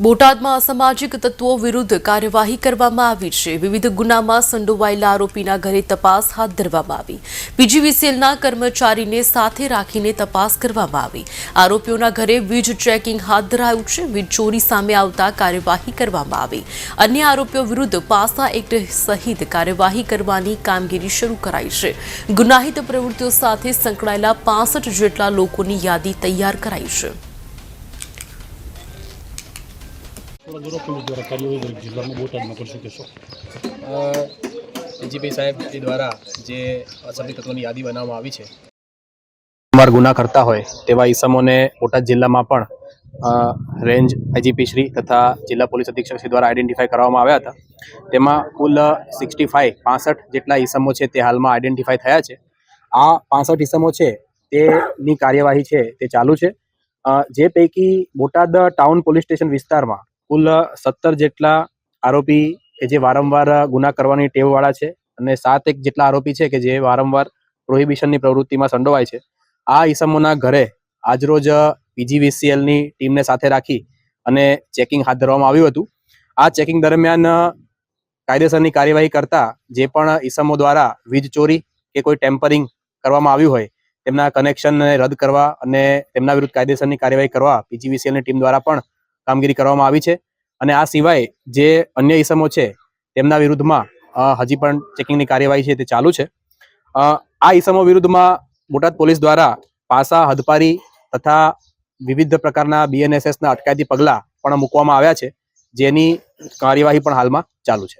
બોટાદમાં અસામાજિક તત્વો વિરુદ્ધ કાર્યવાહી કરવામાં આવી છે। વિવિધ ગુનામાં સંડોવાયેલા આરોપીના ઘરે તપાસ હાથ ધરવામાં આવી। પીજીવીસીએલના કર્મચારીને સાથે રાખીને તપાસ કરવામાં આવી। આરોપીઓના ઘરે વીજ ચેકિંગ હાથ ધરાયું છે। વીજ ચોરી સામે આવતા કાર્યવાહી કરવામાં આવી। અન્ય આરોપીઓ વિરુદ્ધ પાસા એક્ટ સહિત કાર્યવાહી કરવાની કામગીરી શરૂ કરાઈ છે। ગુનાહિત પ્રવૃત્તિઓ સાથે સંકળાયેલા 65 જેટલા લોકોની યાદી તૈયાર કરાઈ છે। પોલીસ દ્વારા કાર્યવાહી જિલ્લામાં બોટાદમાં કરી શકે છો। એજીપી સાહેબ દ્વારા જે અસભ્ય તત્વોની યાદી બનાવવામાં આવી છે, વારંવાર ગુના કરતા હોય તેવા ઈસમોને બોટાદ જિલ્લામાં પણ રેન્જ આઈજીપી શ્રી તથા જિલ્લા પોલીસ અધિક્ષક શ્રી દ્વારા આઈડેન્ટિફાઈ કરવામાં આવ્યા હતા। તેમાં કુલ 65 જેટલા ઈસમો છે તે હાલમાં આઈડેન્ટિફાઈ થયા છે। આ 65 ઈસમો છે તેની કાર્યવાહી છે તે ચાલુ છે। જે પૈકી બોટાદ ટાઉન પોલીસ સ્ટેશન વિસ્તારમાં કુલ 17 જેટલા આરોપી કે જે વારંવાર ગુના કરવાની ટેવવાળા છે અને 7 જેટલા આરોપી છે કે જે વારંવાર પ્રોહિબિશનની પ્રવૃત્તિમાં સંડોવાય છે। આ ઈસમોના ઘરે આજરોજ પીજીવીસીએલની ટીમને સાથે રાખી અને ચેકિંગ હાથ ધરવામાં આવ્યું હતું। આ ચેકિંગ દરમિયાન કાયદેસરની કાર્યવાહી કરતા જે પણ ઈસમો દ્વારા વીજ ચોરી કે કોઈ ટેમ્પરિંગ કરવામાં આવ્યું હોય તેમના કનેક્શનને રદ કરવા અને તેમના વિરુદ્ધ કાયદેસરની કાર્યવાહી કરવા પીજીવીસીએલની ટીમ દ્વારા પણ કામગીરી કરવામાં આવી છે। અને આ સિવાય જે અન્ય ઈસમો છે તેમના વિરુદ્ધમાં હજી પણ ચેકિંગની કાર્યવાહી છે તે ચાલુ છે। આ ઈસમો વિરુદ્ધમાં બોટાદ પોલીસ દ્વારા પાસા, હદપારી તથા વિવિધ પ્રકારના બીએનએસએસના અટકાયતી પગલાં પણ મૂકવામાં આવ્યા છે, જેની કાર્યવાહી પણ હાલમાં ચાલુ છે।